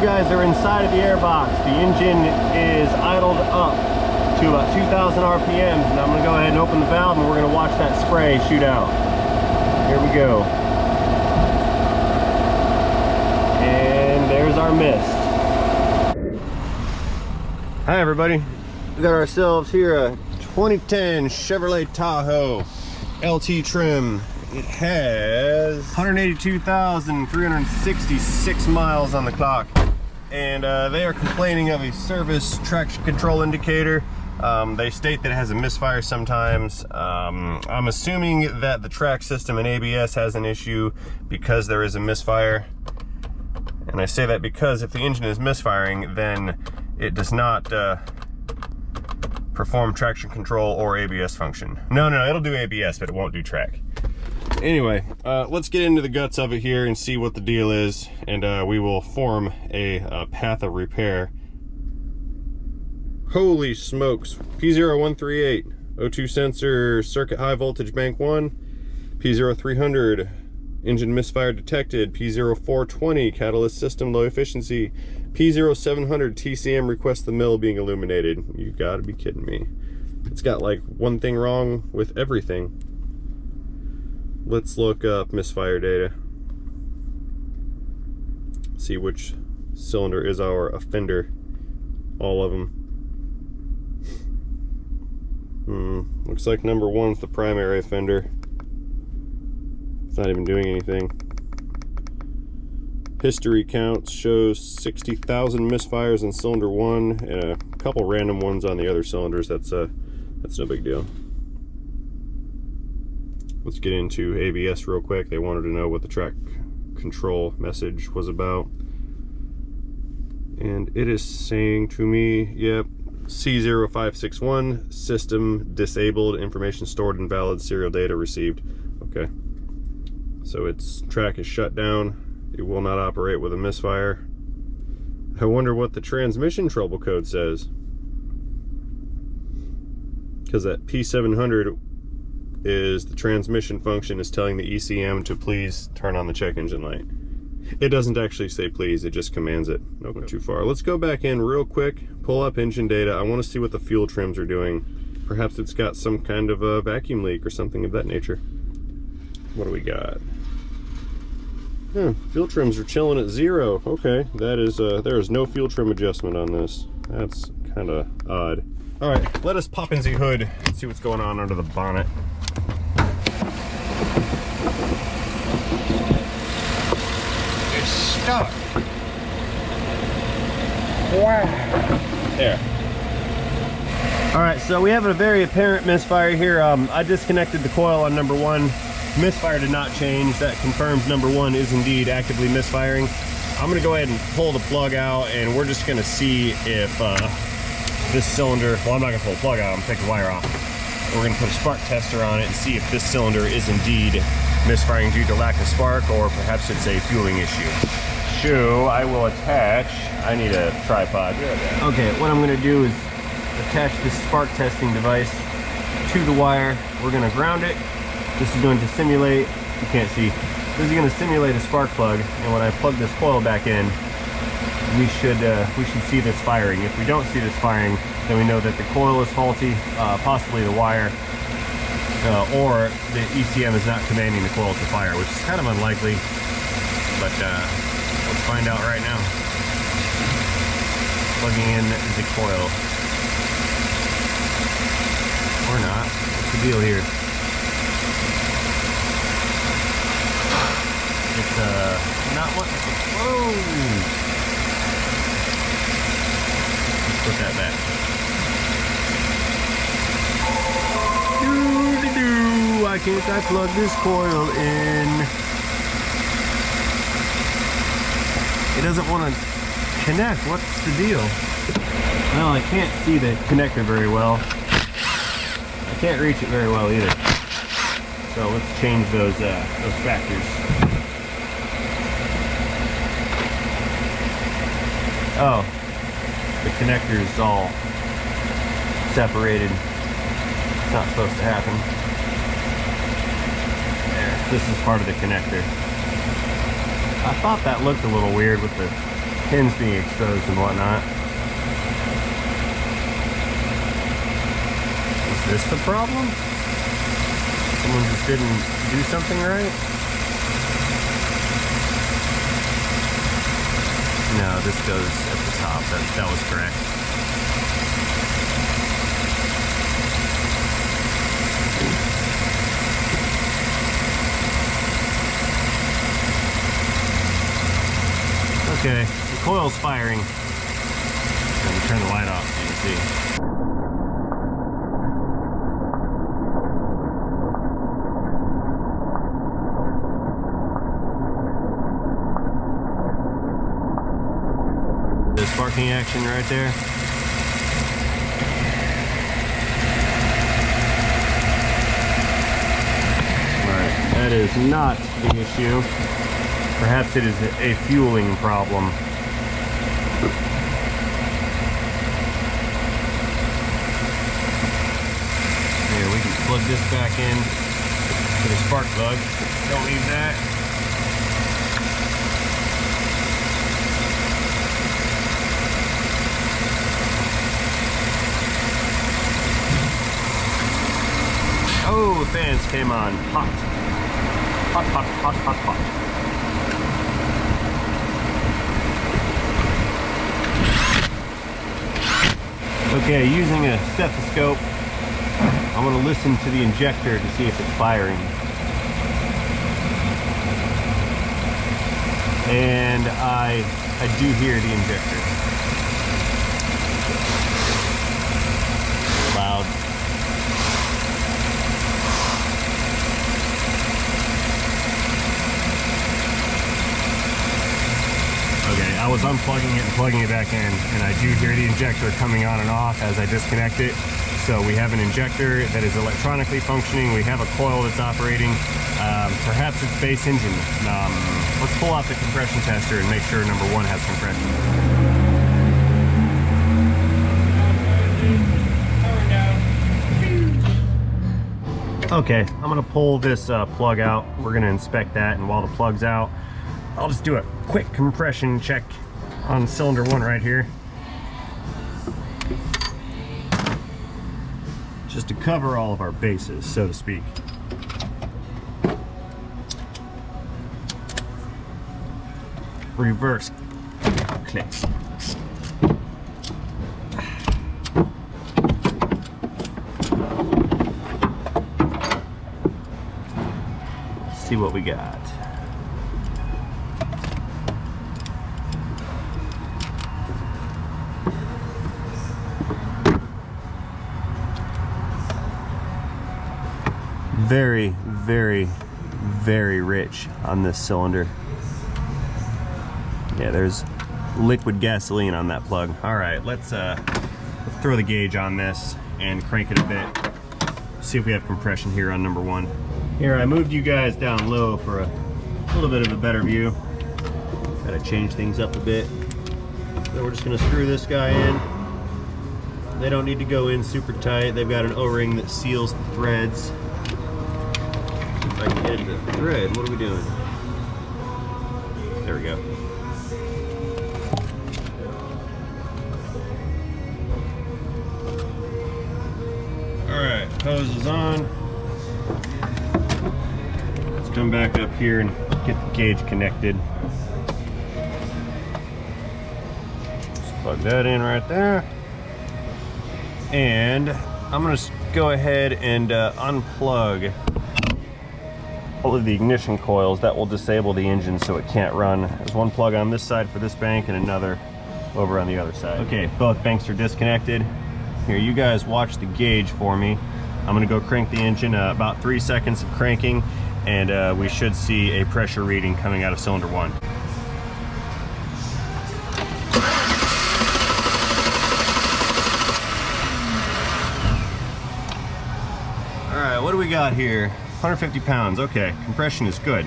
guys are inside of the airbox. The engine is idled up to about 2,000 RPMs, and I'm going to go ahead and open the valve, and we're going to watch that spray shoot out. Here we go. And there's our mist. Hi everybody. We got ourselves here a 2010 Chevrolet Tahoe LT trim. It has 182,366 miles on the clock, and they are complaining of a service traction control indicator. They state that it has a misfire sometimes. I'm assuming that the track system and ABS has an issue because there is a misfire. And I say that because if the engine is misfiring, then it does not perform traction control or ABS function. No, it'll do ABS, but it won't do track. Anyway, let's get into the guts of it here and see what the deal is, and we will form a path of repair. Holy smokes. P0138, O2 sensor, circuit high voltage bank 1, P0300, engine misfire detected, P0420, catalyst system low efficiency, P0700, TCM request the mill being illuminated. You gotta be kidding me. It's got like one thing wrong with everything. Let's look up misfire data. See which cylinder is our offender. All of them. Looks like number 1's the primary offender. It's not even doing anything. History counts shows 60,000 misfires in cylinder 1 and a couple random ones on the other cylinders. That's no big deal. Let's get into ABS real quick. They wanted to know what the track control message was about. And it is saying to me, yep, C0561, system disabled, information stored invalid, serial data received. Okay. So its track is shut down. It will not operate with a misfire. I wonder what the transmission trouble code says. Because that P700 is the transmission function is telling the ECM to please turn on the check engine light. It doesn't actually say please, it just commands it. No, not too far. Let's go back in real quick, pull up engine data. I want to see what the fuel trims are doing. Perhaps it's got some kind of a vacuum leak or something of that nature. What do we got? Fuel trims are chilling at 0. Okay, that is there is no fuel trim adjustment on this. That's kind of odd. All right, let us pop in the hood and see what's going on under the bonnet. It's stuck. Wow. There. All right, so we have a very apparent misfire here. I disconnected the coil on number 1. Misfire did not change. That confirms number 1 is indeed actively misfiring. I'm gonna go ahead and pull the plug out, and we're just gonna see if this cylinder, well, I'm not gonna pull the plug out, I'm gonna take the wire off. We're gonna put a spark tester on it and see if this cylinder is indeed misfiring due to lack of spark, or perhaps it's a fueling issue. So I will attach, I need a tripod. Okay, what I'm gonna do is attach this spark testing device to the wire. We're gonna ground it. This is going to simulate, you can't see, this is going to simulate a spark plug, and when I plug this coil back in, we should see this firing. If we don't see this firing, then we know that the coil is faulty, possibly the wire, or the ECM is not commanding the coil to fire, which is kind of unlikely, but let's find out right now. Plugging in the coil. Or not. What's the deal here? It's not what. Whoa! Let's put that back. Doo-doo-doo. Why can't I plug this coil in? It doesn't want to connect. What's the deal? Well, I can't see the connector very well. I can't reach it very well either. So let's change those factors. Oh, the connector is all separated. It's not supposed to happen. There, this is part of the connector. I thought that looked a little weird with the pins being exposed and whatnot. Is this the problem? Someone just didn't do something right? No, this goes at the top. That was correct. Okay, the coil's firing. Let me turn the light off so you can see. The sparking action right there. Alright, that is not the issue. Perhaps it is a fueling problem. Here, we can plug this back in to the spark plug. Don't need that. Oh, the fans came on. Hot. Hot, hot, hot, hot, hot. Okay, using a stethoscope, I'm going to listen to the injector to see if it's firing. And I do hear the injector. Loud. Okay, I was unplugging it and plugging it back in, and I do hear the injector coming on and off as I disconnect it. So we have an injector that is electronically functioning. We have a coil that's operating. Perhaps it's base engine. Let's pull out the compression tester and make sure number one has compression. Okay, I'm gonna pull this plug out. We're gonna inspect that, and while the plug's out, I'll just do a quick compression check on cylinder one right here. Just to cover all of our bases, so to speak. Reverse click. Let's see what we got. Very, very, very rich on this cylinder. Yeah, there's liquid gasoline on that plug. All right, let's throw the gauge on this and crank it a bit. See if we have compression here on number one. Here, I moved you guys down low for a little bit of a better view. Gotta change things up a bit. So we're just gonna screw this guy in. They don't need to go in super tight. They've got an O-ring that seals the threads. If I can get it to thread, what are we doing? There we go. Alright, hose is on. Let's come back up here and get the gauge connected. Just plug that in right there. And I'm going to go ahead and unplug all of the ignition coils. That will disable the engine so it can't run. There's one plug on this side for this bank and another over on the other side. Okay, both banks are disconnected. Here, you guys watch the gauge for me. I'm gonna go crank the engine, about 3 seconds of cranking, and we should see a pressure reading coming out of cylinder one. All right, what do we got here? 150 pounds, okay, compression is good.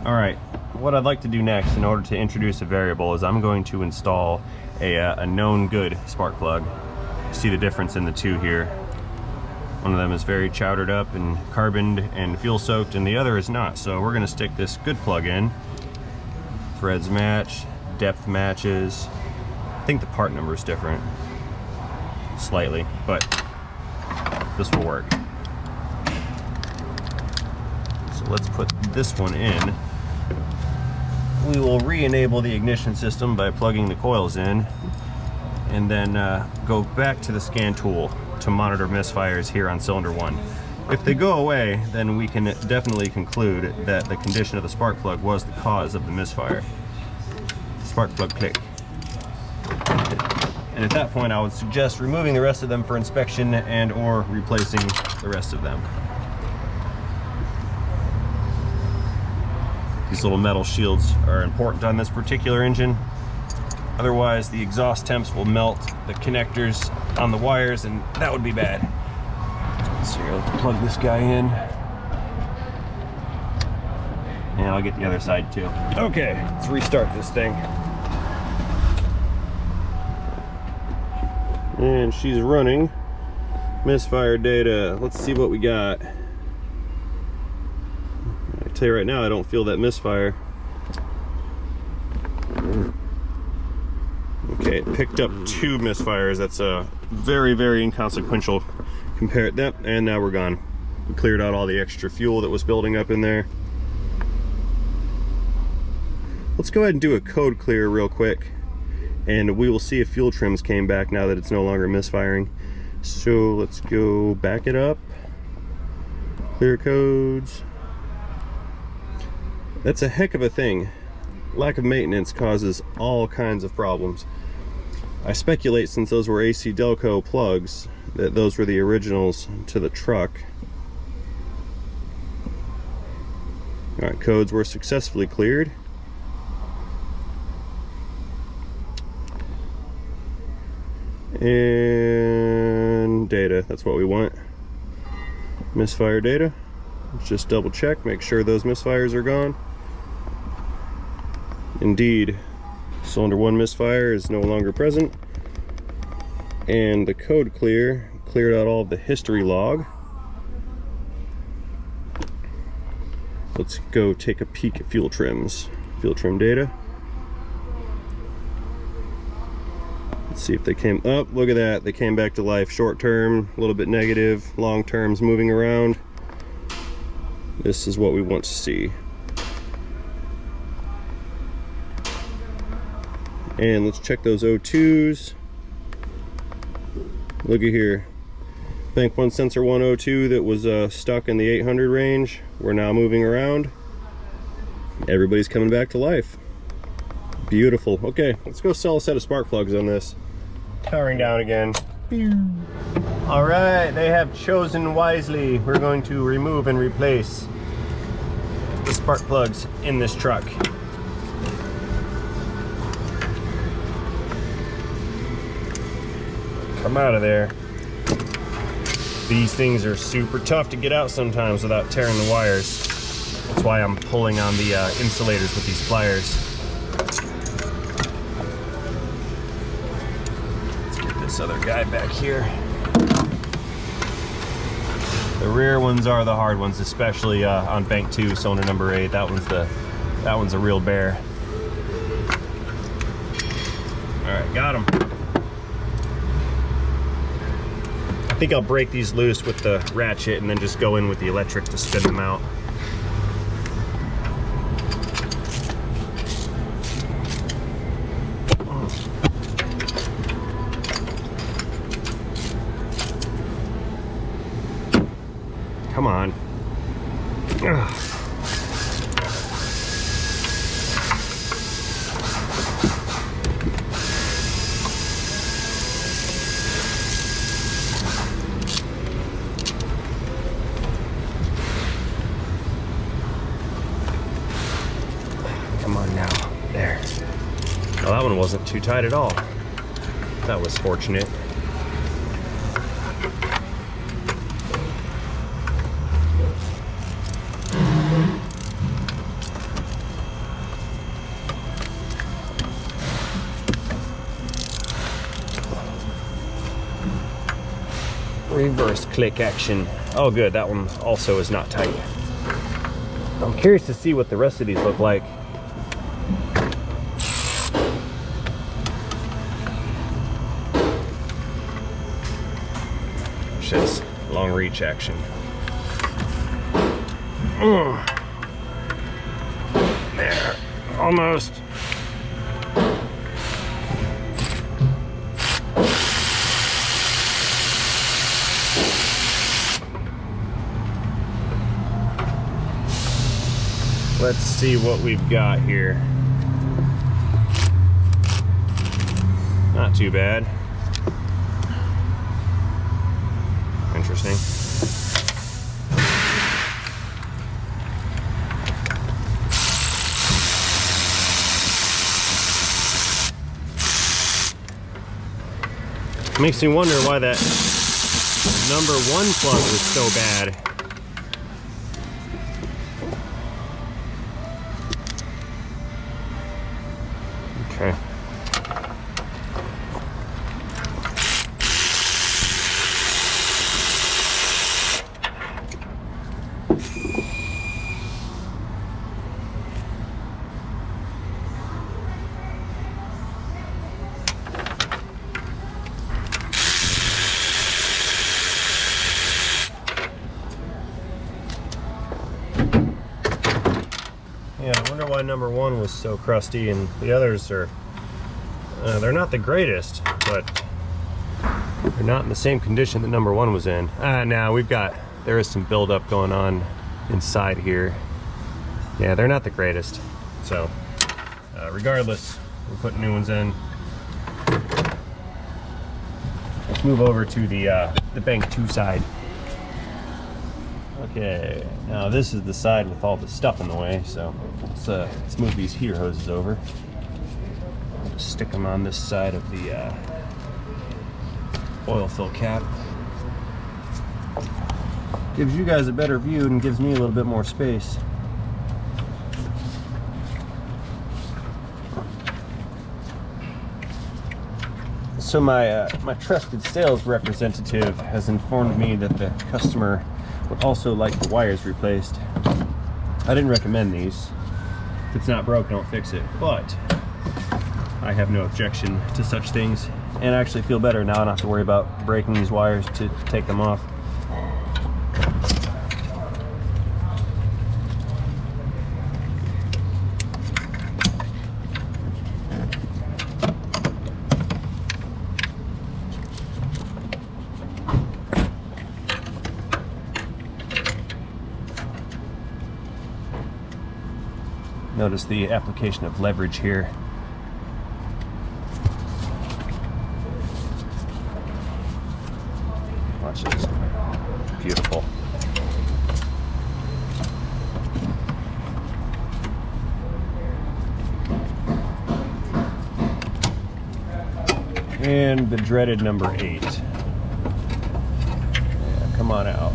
All right, what I'd like to do next in order to introduce a variable is I'm going to install a known good spark plug. See the difference in the two here. One of them is very chowdered up and carboned and fuel soaked, and the other is not. So we're gonna stick this good plug in, threads match, depth matches. I think the part number is different slightly, but this will work. So let's put this one in. We will re-enable the ignition system by plugging the coils in, and then go back to the scan tool to monitor misfires here on cylinder 1. If they go away, then we can definitely conclude that the condition of the spark plug was the cause of the misfire. Spark plug click. And at that point, I would suggest removing the rest of them for inspection and or replacing the rest of them. These little metal shields are important on this particular engine. Otherwise, the exhaust temps will melt the connectors on the wires, and that would be bad. So here, let's plug this guy in. And I'll get the other side too. Okay, let's restart this thing. And she's running. Misfire data. Let's see what we got. I tell you right now, I don't feel that misfire. Okay, it picked up 2 misfires. That's a very, very inconsequential compared that, and now we're gone. We cleared out all the extra fuel that was building up in there. Let's go ahead and do a code clear real quick, and we will see if fuel trims came back now that it's no longer misfiring. So let's go back it up. Clear codes. That's a heck of a thing. Lack of maintenance causes all kinds of problems. I speculate, since those were AC Delco plugs, that those were the originals to the truck. Alright, codes were successfully cleared. And data, that's what we want. Misfire data. Let's just double check, make sure those misfires are gone. Indeed, cylinder 1 misfire is no longer present, and the code cleared out all of the history log. Let's go take a peek at fuel trims. Fuel trim data. Let's see if they came up. Look at that, they came back to life. Short term, a little bit negative, long term's moving around. This is what we want to see. And let's check those O2s. Look at here. Bank 1 sensor 102 that was stuck in the 800 range. We're now moving around. Everybody's coming back to life. Beautiful. Okay, let's go sell a set of spark plugs on this. Powering down again. All right, they have chosen wisely. We're going to remove and replace the spark plugs in this truck. Come out of there. These things are super tough to get out sometimes without tearing the wires. That's why I'm pulling on the insulators with these pliers. Let's get this other guy back here. The rear ones are the hard ones, especially on bank 2, cylinder number 8. That one's a real bear. All right, got him. I think I'll break these loose with the ratchet and then just go in with the electric to spin them out. Come on. Ugh. Come on now. There. Well, that one wasn't too tight at all. That was fortunate. Reverse click action. Oh good, that one also is not tight. I'm curious to see what the rest of these look like. delicious. Long reach action. There, almost. Let's see what we've got here. Not too bad. Interesting. Makes me wonder why that number 1 plug was so bad. Okay. Yeah, I wonder why number 1 was so crusty and the others are, they're not the greatest, but they're not in the same condition that number 1 was in. Now there is some buildup going on inside here. Yeah, they're not the greatest. So, regardless, we're putting new ones in. Let's move over to the bank 2 side. Okay, now this is the side with all the stuff in the way, so let's move these heater hoses over. Just stick them on this side of the oil fill cap. Gives you guys a better view and gives me a little bit more space. So my trusted sales representative has informed me that the customer would also like the wires replaced. I didn't recommend these. If it's not broke, don't fix it. But I have no objection to such things, and I actually feel better now. I don't have to worry about breaking these wires to take them off. Notice the application of leverage here. Watch this. Beautiful. And the dreaded number 8. Yeah, come on out.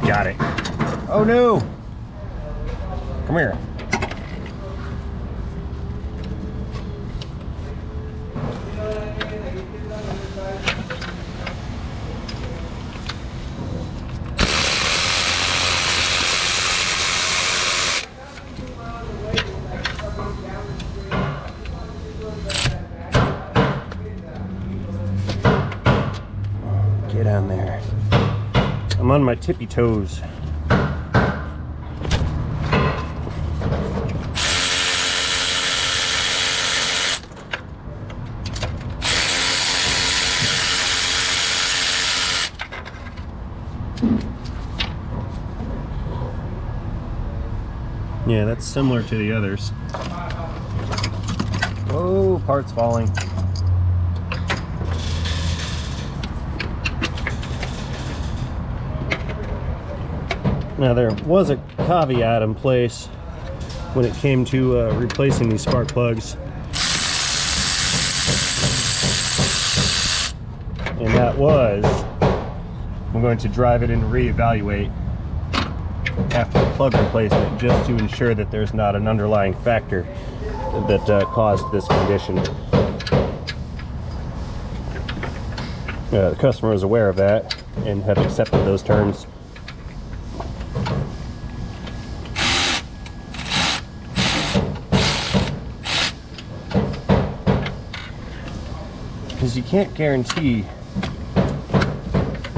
Got it. Oh no! Come here. Get on there. I'm on my tippy toes. Yeah, that's similar to the others. Oh, parts falling. Now there was a caveat in place when it came to replacing these spark plugs, and that was I'm going to drive it in to reevaluate after the plug replacement, just to ensure that there's not an underlying factor that caused this condition. The customer was aware of that and have accepted those terms. because you can't guarantee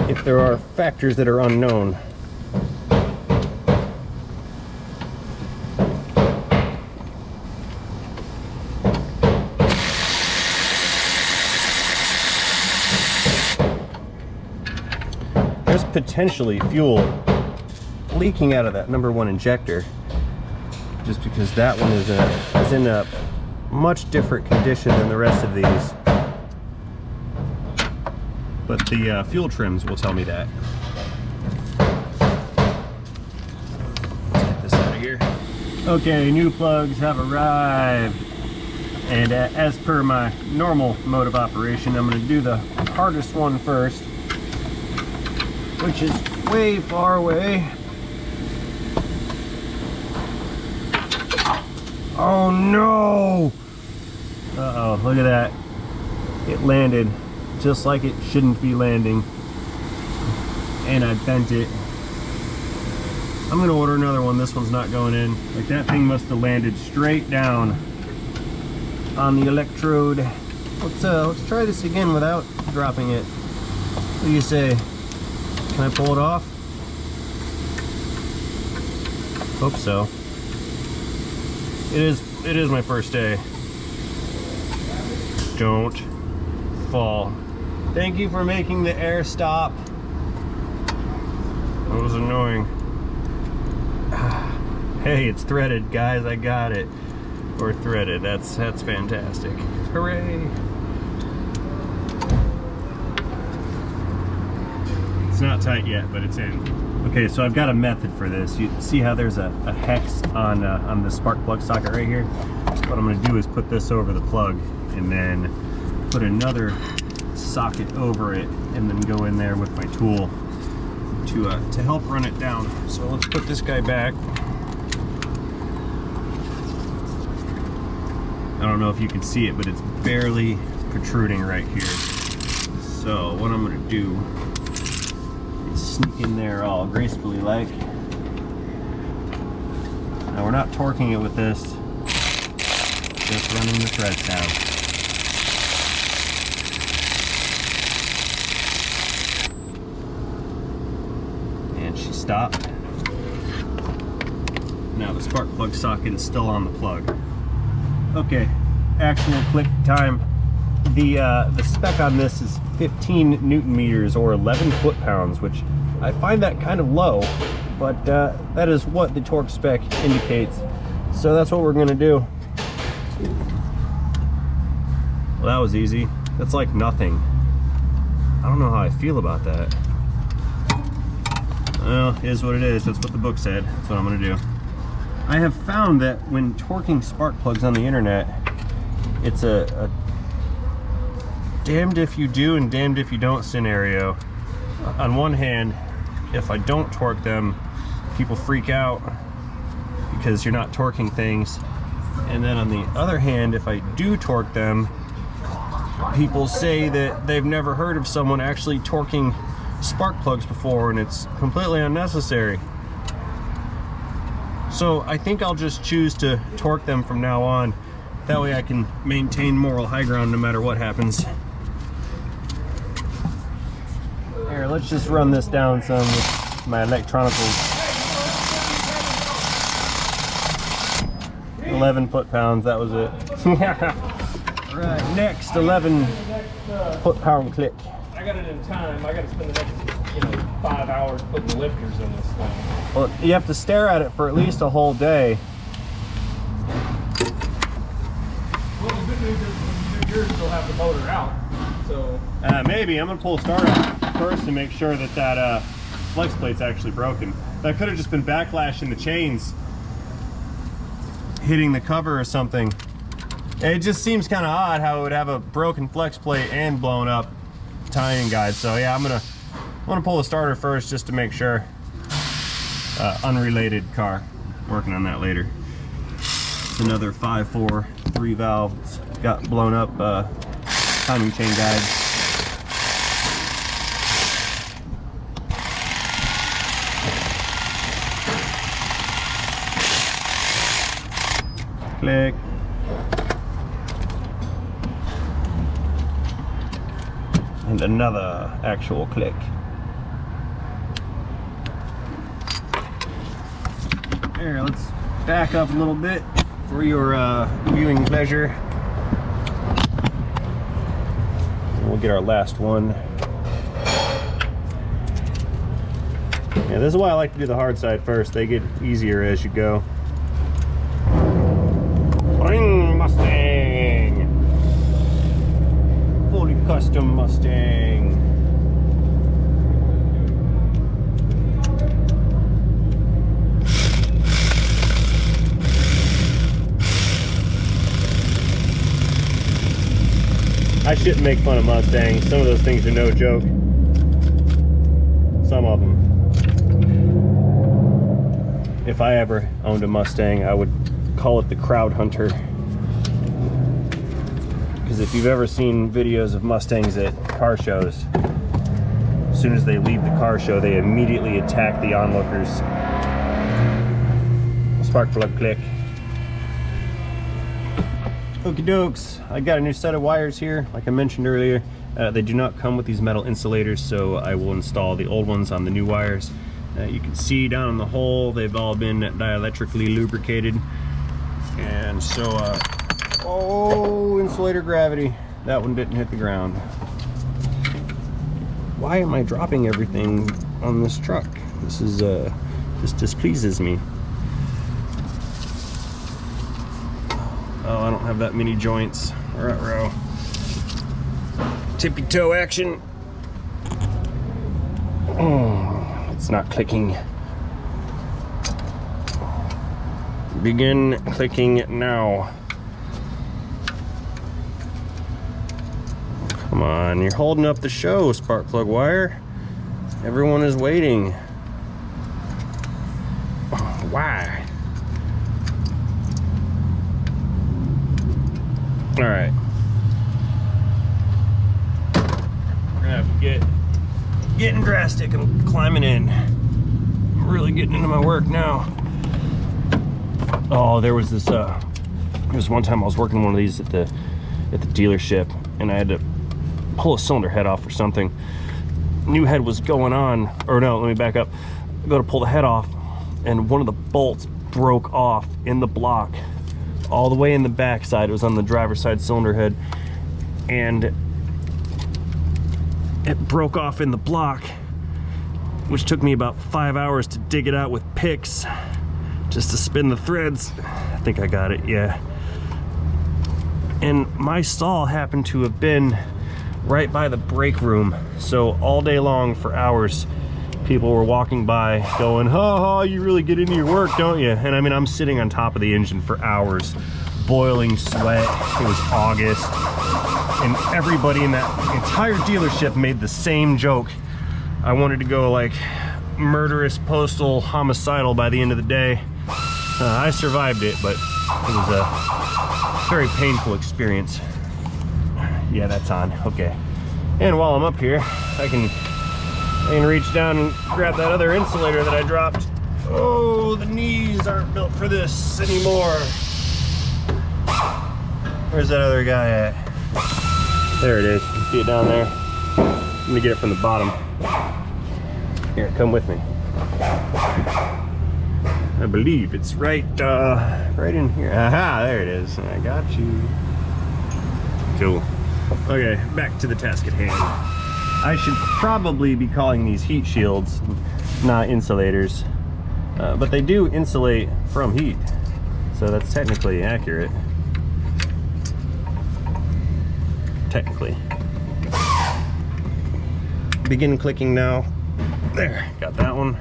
if there are factors that are unknown. There's potentially fuel leaking out of that number 1 injector, just because that one is in a much different condition than the rest of these. But the fuel trims will tell me that. Let's get this out of here. Okay, new plugs have arrived. And as per my normal mode of operation, I'm going to do the hardest one first, which is way far away. Oh no! Uh-oh, look at that. It landed just like it shouldn't be landing. And I bent it. I'm gonna order another one. This one's not going in. Like, that thing must have landed straight down on the electrode. Let's try this again without dropping it. What do you say? Can I pull it off? Hope so. It is my first day. Don't fall. Thank you for making the air stop. That was annoying. Hey, it's threaded, guys. I got it. Or threaded. That's fantastic. Hooray! It's not tight yet, but it's in. Okay, so I've got a method for this. You see how there's a hex on the spark plug socket right here? What I'm going to do is put this over the plug and then put another socket over it and then go in there with my tool to help run it down. So let's put this guy back. I don't know if you can see it, but it's barely protruding right here. So what I'm going to do is sneak in there all gracefully like. Now we're not torquing it with this, just running the threads down. And she stopped. Now the spark plug socket is still on the plug. Okay, actual click time. The spec on this is 15 Newton meters or 11 foot-pounds, which I find that kind of low, but that is what the torque spec indicates. So that's what we're gonna do. Well, that was easy. That's like nothing. I don't know how I feel about that. Well, it is what it is. That's what the book said. That's what I'm gonna do. I have found that when torquing spark plugs on the internet, it's a damned if you do and damned if you don't scenario. On one hand, if I don't torque them, people freak out because you're not torquing things. And then on the other hand, if I do torque them, people say that they've never heard of someone actually torquing spark plugs before and it's completely unnecessary. So I think I'll just choose to torque them from now on. That way I can maintain moral high ground no matter what happens. Here, let's just run this down some with my electronicals. 11 foot-pounds, that was it. Right, next 11 foot-pound click. I got it in time. I got to spend the next 5 hours putting the lifters in this thing. Well, you have to stare at it for at least a whole day. Well, the good news is when you do yours, you'll have the motor out. So maybe I'm gonna pull the starter out first to make sure that that flex plate's actually broken. That could have just been backlash in the chains hitting the cover or something. It just seems kind of odd how it would have a broken flex plate and blown up tie-in guide. So yeah, I'm gonna pull the starter first just to make sure. Unrelated car. Working on that later. It's another 5.4 3-valve. It's got blown up timing chain guide. Click. And another actual click. Here, let's back up a little bit for your viewing pleasure. And we'll get our last one. Yeah, this is why I like to do the hard side first. They get easier as you go. Boing, Mustang! Fully custom Mustang. I shouldn't make fun of Mustangs. Some of those things are no joke. Some of them. If I ever owned a Mustang, I would call it the crowd hunter. Because if you've ever seen videos of Mustangs at car shows, as soon as they leave the car show, they immediately attack the onlookers. Spark plug click. Okie dokes, I got a new set of wires here, like I mentioned earlier. They do not come with these metal insulators, so I will install the old ones on the new wires. You can see down in the hole, they've all been dielectrically lubricated. And so, oh, insulator gravity. That one didn't hit the ground. Why am I dropping everything on this truck? This is, this displeases me. Oh, I don't have that many joints. Ruh-roh. Tippy toe action. Oh, it's not clicking. Begin clicking now. Come on, you're holding up the show, spark plug wire. Everyone is waiting. Why? All right. We're gonna have to getting drastic. I'm climbing in. I'm really getting into my work now. Oh, there was this. There was one time I was working one of these at the dealership, and I had to pull a cylinder head off or something. New head was going on, or no, let me back up. I go to pull the head off, and one of the bolts broke off in the block, all the way in the back side. It was on the driver's side cylinder head, and it broke off in the block, which took me about 5 hours to dig it out with picks, just to spin the threads. I think I got it, yeah. And my stall happened to have been right by the break room, so all day long for hours, people were walking by going, "Ha, you really get into your work, don't you?" And I mean, I'm sitting on top of the engine for hours, boiling sweat. It was August, and everybody in that entire dealership made the same joke. I wanted to go like murderous, postal, homicidal by the end of the day. I survived it, but it was a very painful experience. Yeah, that's on. Okay. And while I'm up here, I can reach down and grab that other insulator that I dropped. Oh, the knees aren't built for this anymore. Where's that other guy at? There it is. You see it down there? I'm gonna get it from the bottom. Here, come with me. I believe it's right in here. Aha, there it is. I got you. Cool. Okay, back to the task at hand. I should probably be calling these heat shields, not insulators. But they do insulate from heat, so that's technically accurate. Technically. Begin clicking now. There, got that one.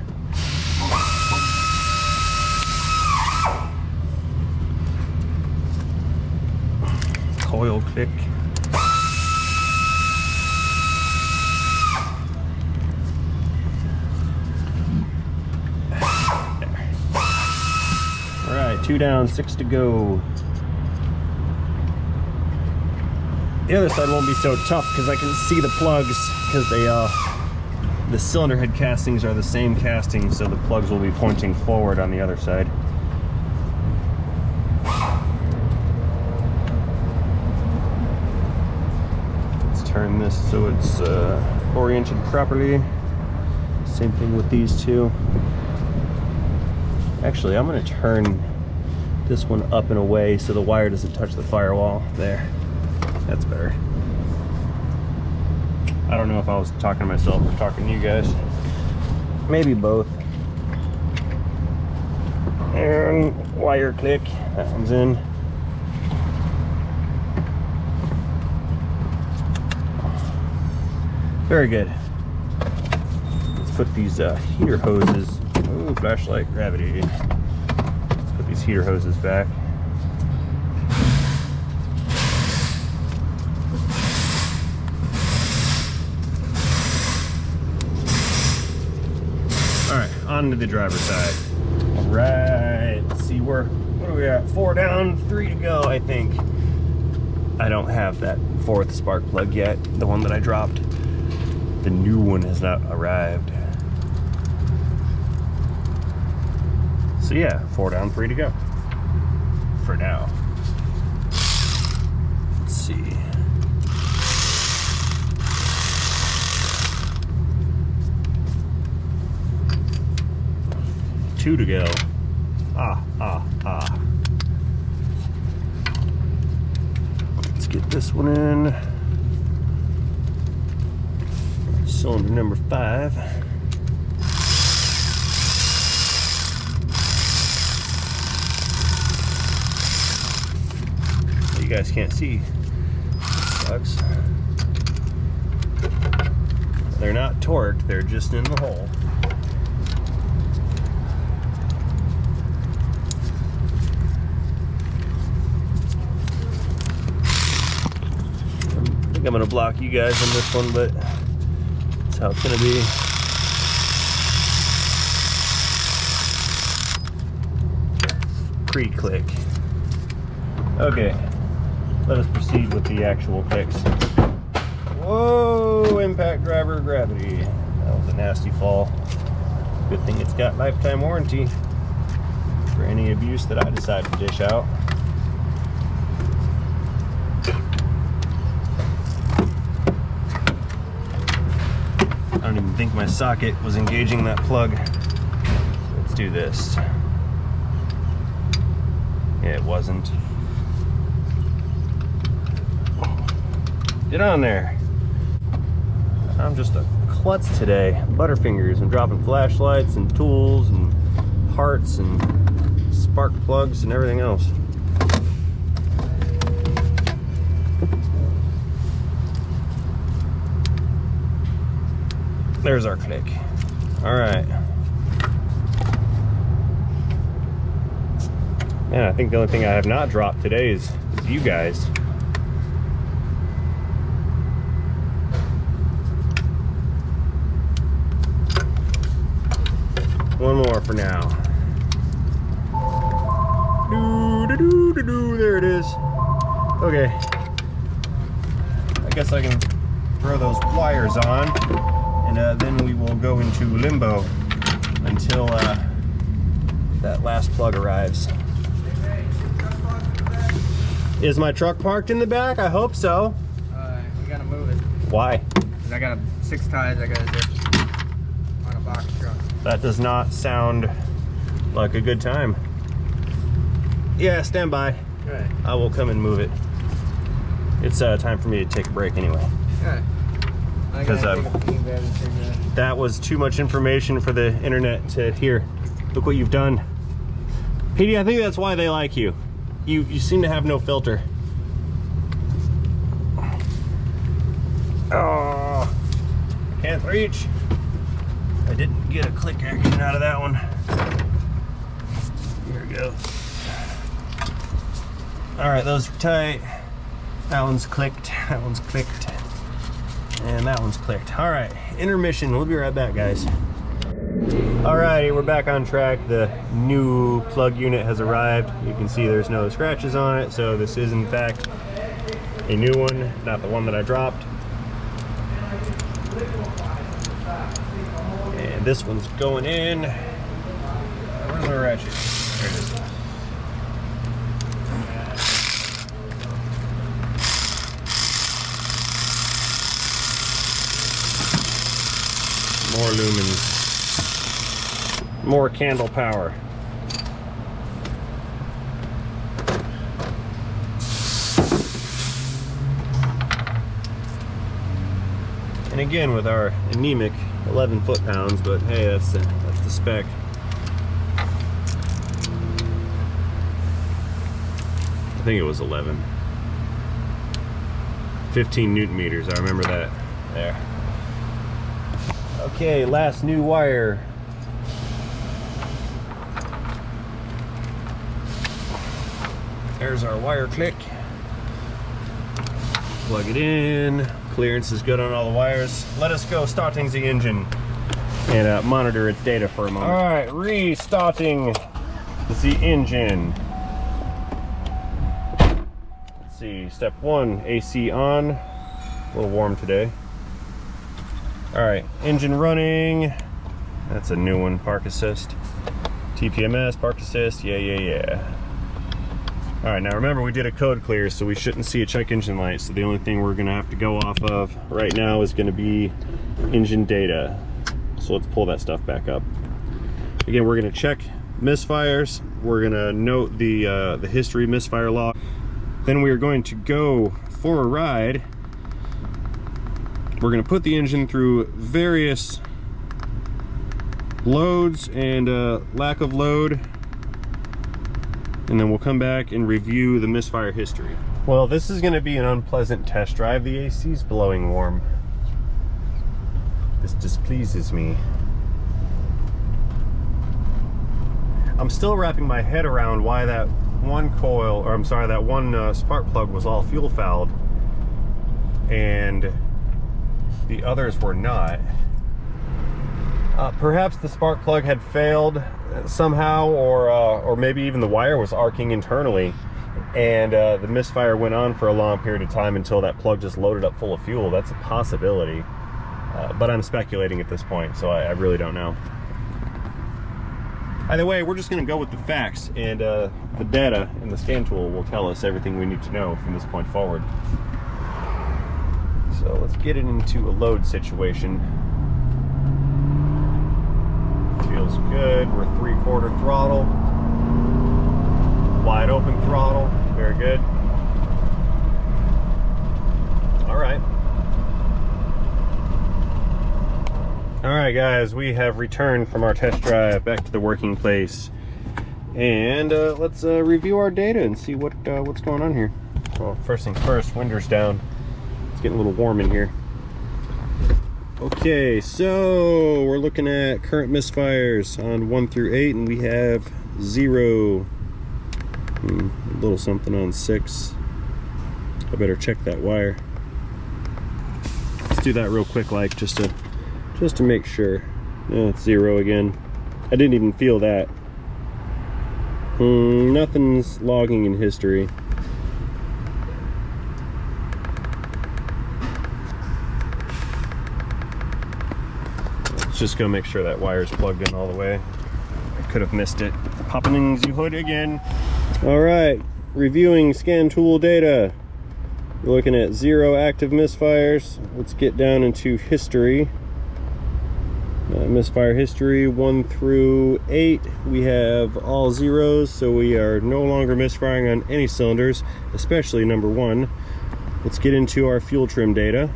Coil click. All right, 2 down, 6 to go. The other side won't be so tough because I can see the plugs, because they the cylinder head castings are the same casting, so the plugs will be pointing forward on the other side. Let's turn turn this so it's oriented properly. Same thing with these two. Actually, I'm going to turn this one up and away so the wire doesn't touch the firewall. There. That's better. I don't know if I was talking to myself or talking to you guys. Maybe both. And wire click. That one's in. Very good. Let's put these heater hoses. Ooh, flashlight, gravity. Let's put these heater hoses back. All right, on to the driver's side. All right, let's see what are we at? 4 down, 3 to go, I think. I don't have that 4th spark plug yet, the one that I dropped. The new one has not arrived. So yeah, 4 down, 3 to go. For now. Let's see. 2 to go. Let's get this one in. Cylinder number 5. You guys can't see. Sucks. They're not torqued, they're just in the hole. I think I'm gonna block you guys on this one, but that's how it's gonna be. Pre-click. Okay, let us proceed with the actual clicks. Whoa, impact driver gravity. That was a nasty fall. Good thing it's got lifetime warranty for any abuse that I decide to dish out. I don't even think my socket was engaging that plug. Let's do this. Yeah, it wasn't. Get on there. I'm just a klutz today. Butterfingers. I'm dropping flashlights and tools and parts and spark plugs and everything else. There's our click. All right. Man, I think the only thing I have not dropped today is you guys. One more for now. There it is. Okay. I guess I can throw those wires on, and then we will go into limbo until that last plug arrives. Is my truck parked in the back? I hope so. We gotta move it. Why? Cause I got 6 ties I gotta do on a box truck. That does not sound like a good time. Yeah, stand by. Right. I will come and move it. It's time for me to take a break anyway. Right. Because that was too much information for the internet to hear. Look what you've done. Petey, I think that's why they like you. You seem to have no filter. Oh, can't reach. I didn't get a click action out of that one. Here we go. All right, those are tight. That one's clicked, that one's clicked, and that one's clicked. All right, intermission. We'll be right back, guys. Alrighty, we're back on track. The new plug unit has arrived. You can see there's no scratches on it, so this is in fact a new one, not the one that I dropped. And this one's going in. Where's my ratchet? There it is. More lumens. More candle power. And again with our anemic 11 foot-pounds, but hey, that's the spec. I think it was 11. 15 Newton meters, I remember that. There. Okay, last new wire. There's our wire click. Plug it in. Clearance is good on all the wires. Let us go starting the engine and monitor its data for a moment. All right, restarting the engine. Let's see, step 1, AC on. A little warm today. All right, engine running. That's a new one, park assist. TPMS, park assist, yeah. All right, now remember we did a code clear, so we shouldn't see a check engine light. So the only thing we're gonna have to go off of right now is gonna be engine data. So let's pull that stuff back up. Again, we're gonna check misfires. We're gonna note the history misfire log. Then we are going to go for a ride. We're gonna put the engine through various loads and lack of load, and then we'll come back and review the misfire history. Well, this is gonna be an unpleasant test drive. The AC's blowing warm. This displeases me. I'm still wrapping my head around why that one coil, or I'm sorry, that one spark plug was all fuel fouled and the others were not. Perhaps the spark plug had failed somehow, or maybe even the wire was arcing internally, and the misfire went on for a long period of time until that plug just loaded up full of fuel. That's a possibility, but I'm speculating at this point, so I really don't know. Either way, we're just going to go with the facts, and the data and the scan tool will tell us everything we need to know from this point forward. So let's get it into a load situation. Feels good. We're 3/4 throttle, wide open throttle. Very good. All right. All right, guys, we have returned from our test drive back to the working place, and let's review our data and see what's going on here. Well, first things first, winders down. It's getting a little warm in here. Okay, so we're looking at current misfires on 1 through 8, and we have 0. A little something on 6. I better check that wire. Let's do that real quick, like just to make sure. Yeah, it's 0 again. I didn't even feel that. Nothing's logging in history. Let's just go make sure that wire's plugged in all the way. I could have missed it. Popping the hood again. All right, reviewing scan tool data. We're looking at 0 active misfires. Let's get down into history. Misfire history 1 through 8, we have all 0s, so we are no longer misfiring on any cylinders, especially number 1. Let's get into our fuel trim data,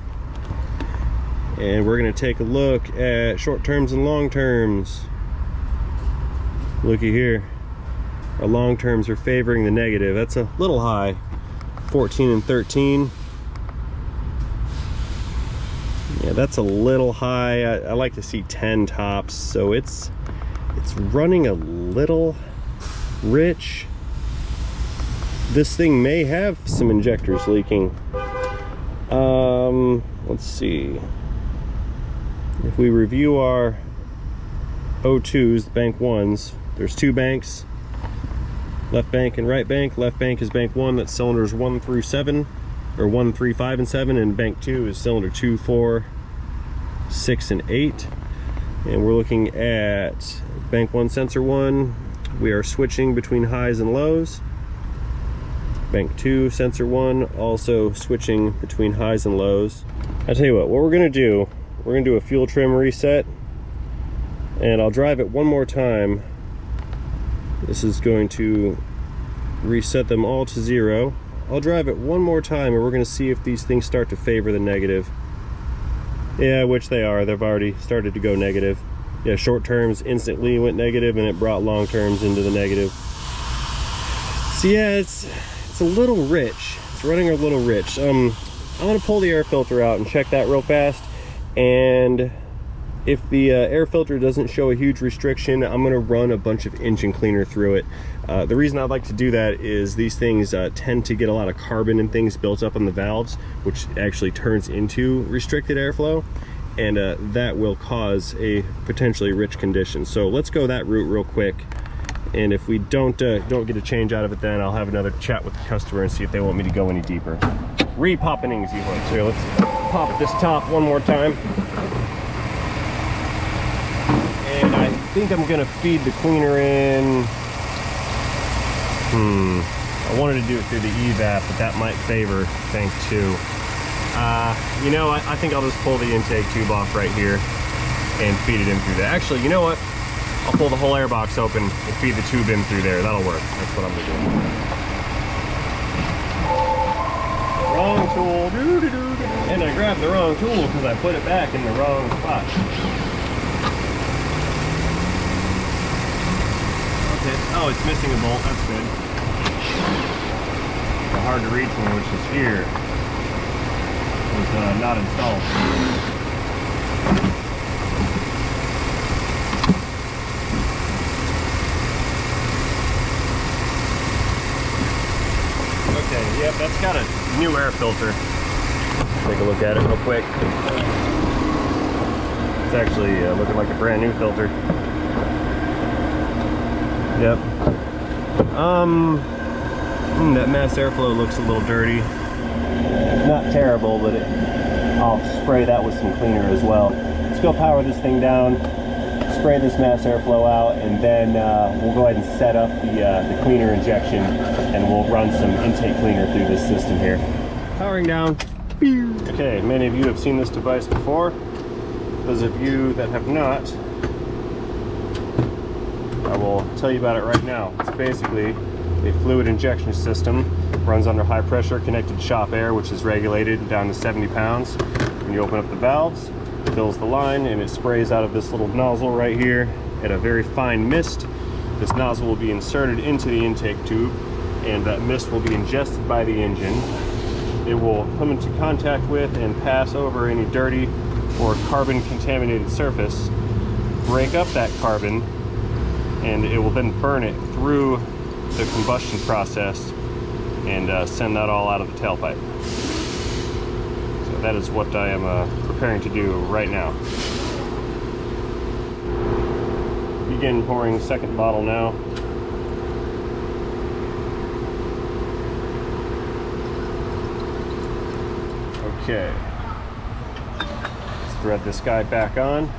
and we're going to take a look at short terms and long terms. Looky here, our long terms are favoring the negative. That's a little high, 14 and 13. Yeah, that's a little high. I like to see 10 tops, so it's running a little rich. This thing may have some injectors leaking. Let's see. If we review our O2s, bank 1s, there's 2 banks, left bank and right bank. Left bank is bank 1, that's cylinders 1 through 7. Or 1, 3, 5, and 7, and bank 2 is cylinder 2, 4, 6, and 8. And we're looking at bank 1, sensor 1. We are switching between highs and lows. Bank 2, sensor 1, also switching between highs and lows. I tell you what we're gonna do. We're gonna do a fuel trim reset, And I'll drive it one more time. This is going to reset them all to 0. I'll drive it one more time and we're going to see if these things start to favor the negative. Yeah, which they are. They've already started to go negative. Yeah, short terms instantly went negative and it brought long terms into the negative. So yeah, it's a little rich. It's running a little rich. I'm going to pull the air filter out and check that real fast. And if the air filter doesn't show a huge restriction, I'm going to run a bunch of engine cleaner through it. The reason I'd like to do that is these things tend to get a lot of carbon and things built up on the valves, which actually turns into restricted airflow, and that will cause a potentially rich condition. So let's go that route real quick, and if we don't get a change out of it, then I'll have another chat with the customer and see if they want me to go any deeper. Re-poppinings, you want. So here, let's pop at this top one more time. And I think I'm gonna feed the cleaner in. I wanted to do it through the evap, but that might favor tank 2. You know, I think I'll just pull the intake tube off right here and feed it in through there. Actually, you know what? I'll pull the whole air box open and feed the tube in through there. That'll work. That's what I'm gonna do. Wrong tool. And I grabbed the wrong tool because I put it back in the wrong spot. Oh, it's missing a bolt. That's good. The hard to reach one, which is here, was not installed. Okay, yep, that's got a new air filter. Take a look at it real quick. It's actually looking like a brand new filter. Yep. That mass airflow looks a little dirty. Not terrible, but I'll spray that with some cleaner as well. Let's go power this thing down, spray this mass airflow out, and then we'll go ahead and set up the cleaner injection, and we'll run some intake cleaner through this system here. Powering down. Okay, many of you have seen this device before. Those of you that have not, I will tell you about it right now. It's basically a fluid injection system, runs under high pressure, connected to shop air, which is regulated down to 70 pounds. When you open up the valves, it fills the line, and it sprays out of this little nozzle right here at a very fine mist. This nozzle will be inserted into the intake tube, and that mist will be ingested by the engine. It will come into contact with and pass over any dirty or carbon contaminated surface, break up that carbon, and it will then burn it through the combustion process and send that all out of the tailpipe. So that is what I am preparing to do right now. Begin pouring second bottle now. Okay. Let's thread this guy back on.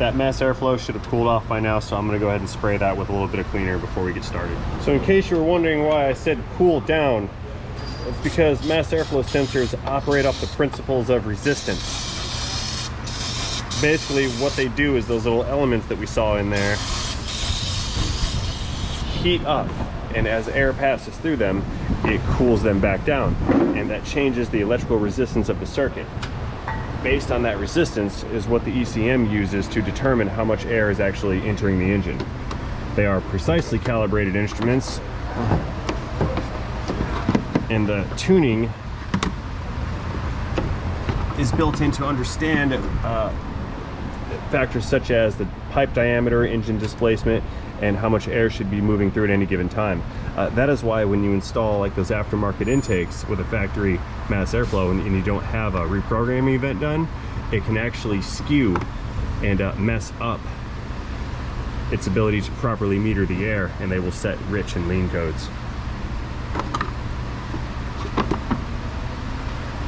That mass airflow should have cooled off by now, so I'm going to go ahead and spray that with a little bit of cleaner before we get started. So in case you were wondering why I said cool down, it's because mass airflow sensors operate off the principles of resistance. Basically what they do is those little elements that we saw in there heat up, and as air passes through them, it cools them back down, and that changes the electrical resistance of the circuit. Based on that resistance is what the ECM uses to determine how much air is actually entering the engine. They are precisely calibrated instruments, and the tuning is built in to understand factors such as the pipe diameter, engine displacement, and how much air should be moving through at any given time. That is why when you install like those aftermarket intakes with a factory mass airflow and you don't have a reprogramming event done, it can actually skew and mess up its ability to properly meter the air, and they will set rich and lean codes.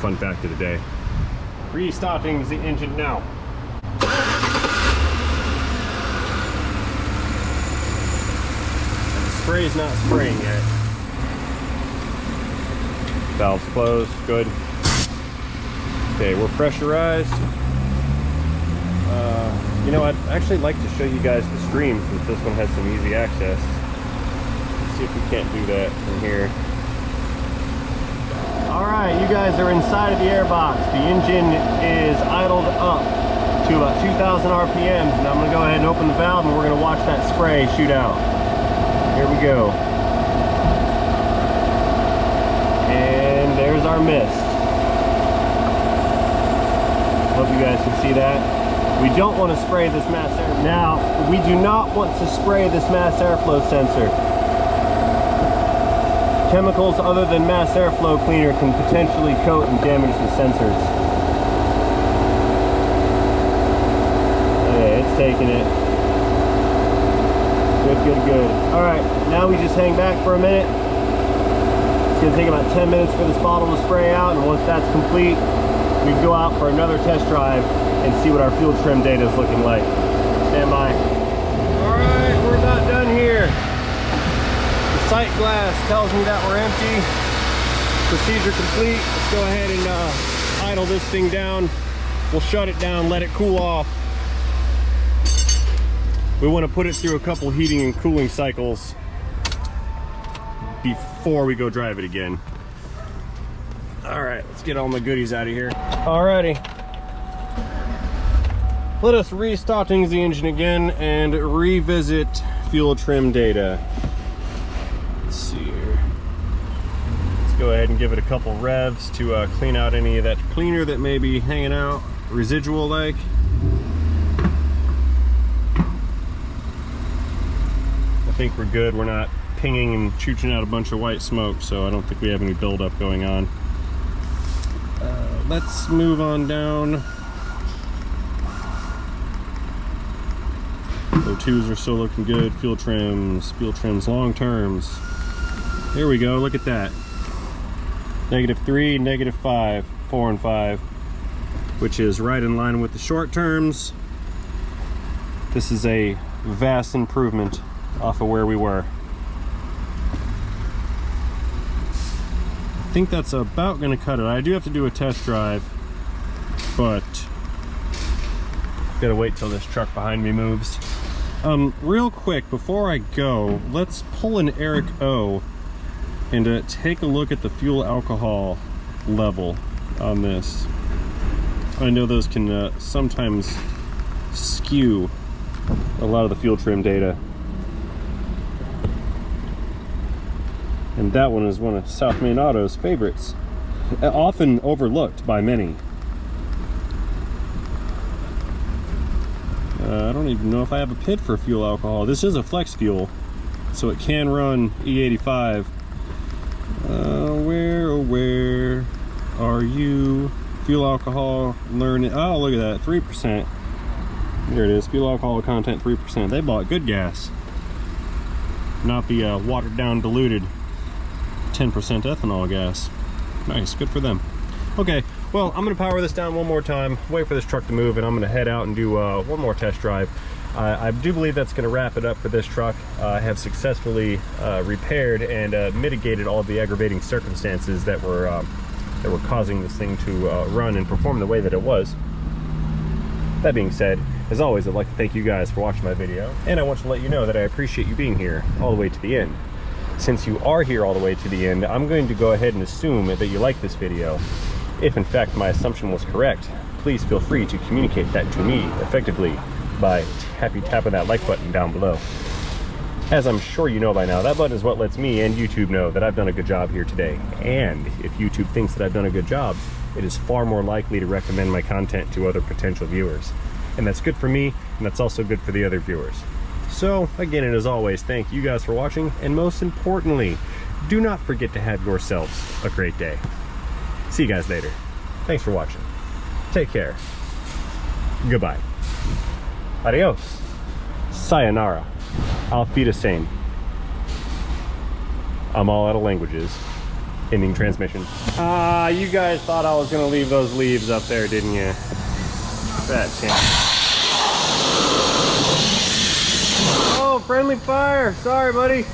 Fun fact of the day. Restarting the engine now. Spray is not spraying yet. Valves closed, good. Okay, we're pressurized. You know, I'd actually like to show you guys the stream since this one has some easy access. Let's see if we can't do that from here. Alright, you guys are inside of the airbox. The engine is idled up to about 2,000 RPMs. And I'm going to go ahead and open the valve and we're going to watch that spray shoot out. Here we go. And there's our mist. Hope you guys can see that. We don't want to spray this mass air. Now, we do not want to spray this mass airflow sensor. Chemicals other than mass airflow cleaner can potentially coat and damage the sensors. Okay, it's taking it. Good, good, good. All right, now we just hang back for a minute. It's gonna take about 10 minutes for this bottle to spray out, and once that's complete, we go out for another test drive and see what our fuel trim data is looking like. Stand by. All right, we're about done here. The sight glass tells me that we're empty. Procedure complete. Let's go ahead and idle this thing down. We'll shut it down, let it cool off. We want to put it through a couple heating and cooling cycles before we go drive it again. All right, let's get all my goodies out of here. Alrighty. Let us restart the engine again and revisit fuel trim data. Let's see here. Let's go ahead and give it a couple revs to clean out any of that cleaner that may be hanging out, residual like. I think we're good. We're not pinging and chooching out a bunch of white smoke, so I don't think we have any buildup going on. Let's move on down. O2s are still looking good. Fuel trims, long terms. There we go, look at that. -3, -5, 4 and 5, which is right in line with the short terms. This is a vast improvement off of where we were. I think that's about gonna cut it. I do have to do a test drive, but gotta wait till this truck behind me moves. Real quick, before I go, let's pull an Eric O and take a look at the fuel alcohol level on this. I know those can sometimes skew a lot of the fuel trim data. And that one is one of South Main Auto's favorites, often overlooked by many. I don't even know if I have a PID for fuel alcohol. This is a flex fuel, so it can run E85. Where are you? Fuel alcohol learning. Oh, look at that, 3%. There it is, fuel alcohol content 3%. They bought good gas, not the watered down, diluted 10% ethanol gas. Nice, good for them. Okay, well, I'm gonna power this down one more time, wait for this truck to move, and I'm gonna head out and do one more test drive. I do believe that's gonna wrap it up for this truck. I have successfully repaired and mitigated all of the aggravating circumstances that were causing this thing to run and perform the way that it was. That being said, as always, I'd like to thank you guys for watching my video, and I want to let you know that I appreciate you being here all the way to the end. Since you are here all the way to the end, I'm going to go ahead and assume that you like this video. If in fact my assumption was correct, please feel free to communicate that to me effectively by tapping that like button down below. As I'm sure you know by now, that button is what lets me and YouTube know that I've done a good job here today. And if YouTube thinks that I've done a good job, it is far more likely to recommend my content to other potential viewers. And that's good for me, and that's also good for the other viewers. So again, and as always, thank you guys for watching, and most importantly, do not forget to have yourselves a great day. See you guys later. Thanks for watching. Take care. Goodbye. Adios. Sayonara. Auf Wiedersehen. I'm all out of languages. Ending transmission. You guys thought I was gonna leave those leaves up there, didn't you? That chance. Oh, friendly fire. Sorry, buddy.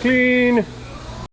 clean.